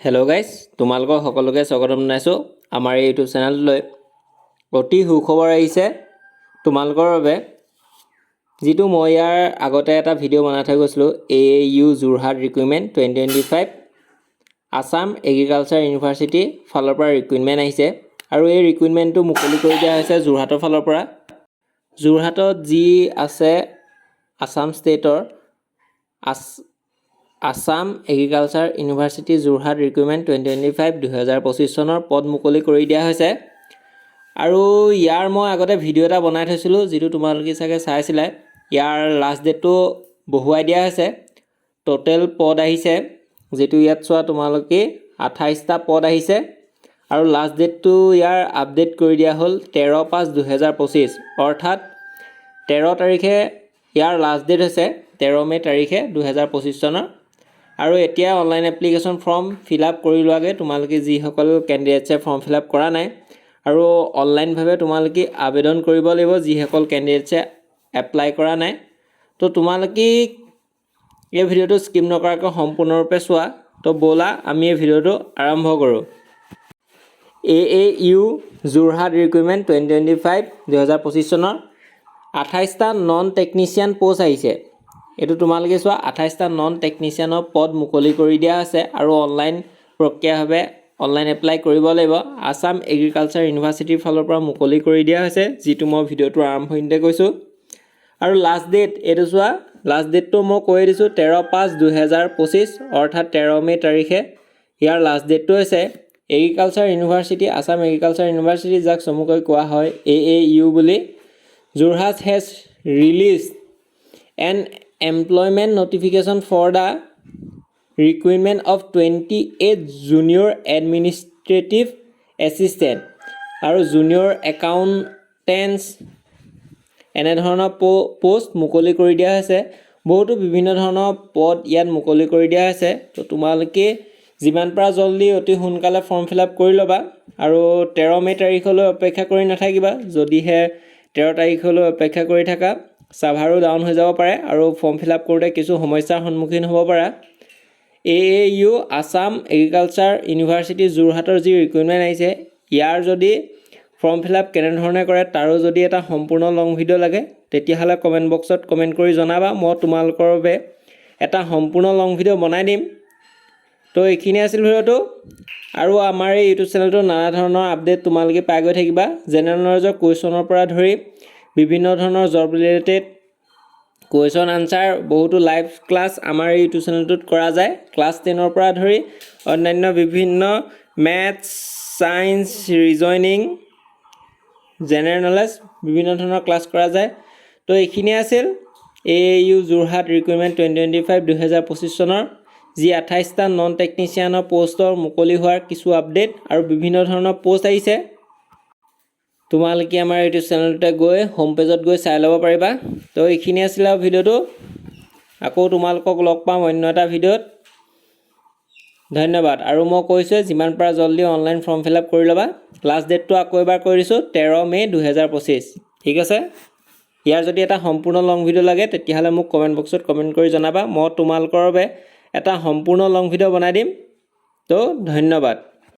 Hello' guys, তোমালোকক সকলোকে স্বাগতম জনাইছোঁ আমাৰ এই ইউটিউব চেনেললৈ। অতি সুখবৰ আহিছে তোমালোকৰ বাবে, যিটো মই ইয়াৰ আগতে এটা ভিডিঅ' বনাই থৈ গৈছিলোঁ। AAU Jorhat recruitment 2025 Assam agriculture university ফালৰ পৰা ৰিক্ৰুইটমেণ্ট আহিছে আৰু এই ৰিক্ৰুইটমেণ্টটো মুকলি কৰি দিয়া হৈছে যোৰহাটৰ ফালৰ পৰা। যোৰহাটত যি আছে আছাম ষ্টেটৰ Assam agriculture university Jorhat recruitment 2025 2025 চনৰ পদ মুকলি কৰি দিয়া হৈছে। আৰু ইয়াৰ মই আগতে ভিডিঅ' এটা বনাই থৈছিলোঁ, যিটো তোমালোকে চাগে চাইছিলে। ইয়াৰ লাষ্ট ডেটটো বহুৱাই দিয়া হৈছে। টোটেল পদ আহিছে, যিটো ইয়াত চোৱা তোমালোকে 28টা পদ আহিছে আৰু লাষ্ট ডেটটো ইয়াৰ আপডেট কৰি দিয়া হ'ল 13/5/2025, অৰ্থাৎ 13 তাৰিখে ইয়াৰ লাষ্ট ডেট হৈছে 13 মে' তাৰিখে 2025 চনৰ। আৰু এতিয়া online application form fill up কৰি লোৱাগৈ তোমালোকে, যিসকল কেণ্ডিডেটছে ফৰ্ম ফিল আপ কৰা নাই। আৰু অনলাইনভাৱে তোমালোকে আবেদন কৰিব লাগিব, যিসকল কেণ্ডিডেটছে এপ্লাই কৰা নাই। তো তোমালোকে এই ভিডিঅ'টো স্কিপ নকৰাকৈ সম্পূৰ্ণৰূপে চোৱা। তো ব'লা আমি এই ভিডিঅ'টো আৰম্ভ কৰোঁ। AAU যোৰহাট ৰিক্ৰুইটমেণ্ট 2025 2025 চনৰ 28টা নন টেকনিচিয়ান পষ্ট আহিছে। এইটো তোমালোকে চোৱা, 28টা নন টেকনিচিয়ানৰ পদ মুকলি কৰি দিয়া হৈছে আৰু অনলাইন প্ৰক্ৰিয়াভাৱে অনলাইন এপ্লাই কৰিব লাগিব। আছাম এগ্ৰিকালচাৰ ইউনিভাৰ্চিটিৰ ফালৰ পৰা মুকলি কৰি দিয়া হৈছে, যিটো মই ভিডিঅ'টোৰ আৰম্ভণিতে কৈছোঁ। আৰু লাষ্ট ডেট এইটো চোৱা, লাষ্ট ডেটটো মই কৈ দিছোঁ 13/5/2025, অৰ্থাৎ 13 মে' তাৰিখে ইয়াৰ লাষ্ট ডেটটো হৈছে। Agriculture university, Assam agriculture university, যাক চমুকৈ কোৱা হয় AAU বুলি, Jorhat has released N employment notification for the recruitment of 28 junior administrative assistant আৰু junior accountants এনেধৰণৰ পোষ্ট মুকলি কৰি দিয়া হৈছে। বহুতো বিভিন্ন ধৰণৰ পদ ইয়াত মুকলি কৰি দিয়া হৈছে। তো তোমালোকে যিমান পাৰা জল্দি অতি সোনকালে ফৰ্ম ফিল আপ কৰি ল'বা আৰু 13 মে' তাৰিখলৈ অপেক্ষা কৰি নাথাকিবা। যদিহে 13 তাৰিখলৈ অপেক্ষা কৰি থাকা, ছাৰ্ভাৰো ডাউন হৈ যাব পাৰে আৰু ফৰ্ম ফিল আপ কৰোঁতে কিছু সমস্যাৰ সন্মুখীন হ'ব পাৰা। AAU আছাম এগ্ৰিকালচাৰ ইউনিভাৰ্চিটি যোৰহাটৰ যি ৰিক্ৰুইটমেণ্ট আহিছে, ইয়াৰ যদি ফৰ্ম ফিল আপ কেনেধৰণে কৰে তাৰো যদি এটা সম্পূৰ্ণ লং ভিডিঅ' লাগে, তেতিয়াহ'লে কমেণ্ট বক্সত কমেণ্ট কৰি জনাবা। মই তোমালোকৰ বাবে এটা সম্পূৰ্ণ লং ভিডিঅ' বনাই দিম। তো এইখিনি আছিল ভিডিঅ'টো। আৰু আমাৰ এই ইউটিউব চেনেলটো নানা ধৰণৰ আপডেট তোমালোকে পাই গৈ থাকিবা। জেনেৰেল নলেজৰ কুৱেশ্যনৰ পৰা ধৰি বিভিন্ন ধৰণৰ জব ৰিলেটেড কুৱেশ্যন আনচাৰ, বহুতো লাইভ ক্লাছ আমাৰ এই ইউটিউব চেনেলটোত কৰা যায়। ক্লাছ 10ৰ পৰা ধৰি অন্যান্য বিভিন্ন maths, science, reasoning, general knowledge বিভিন্ন ধৰণৰ ক্লাছ কৰা যায়। তো এইখিনি আছিল AAU যোৰহাট ৰিক্ৰুইটমেণ্ট 2025 2025 চনৰ যি 28টা নন টেকনিচিয়ানৰ পষ্টৰ মুকলি হোৱাৰ কিছু আপডেট আৰু বিভিন্ন ধৰণৰ পষ্ট আহিছে। তোমালোকে আমাৰ ইউটিউব চেনেলটোতে গৈ হোম পেজত গৈ চাই ল'ব পাৰিবা। তো এইখিনি আছিলে আৰু ভিডিঅ'টো। আকৌ তোমালোকক লগ পাম অন্য এটা ভিডিঅ'ত। ধন্যবাদ। আৰু মই কৈছোঁ যিমান পাৰা জল্দি অনলাইন ফৰ্ম ফিল আপ কৰি ল'বা। লাষ্ট ডেটটো আকৌ এবাৰ কৈ দিছোঁ 13 মে' 2025। ঠিক আছে। ইয়াৰ যদি এটা সম্পূৰ্ণ লং ভিডিঅ' লাগে, তেতিয়াহ'লে মোক কমেণ্ট বক্সত কমেণ্ট কৰি জনাবা। মই তোমালোকৰ বাবে এটা সম্পূৰ্ণ লং ভিডিঅ' বনাই দিম। তো ধন্যবাদ।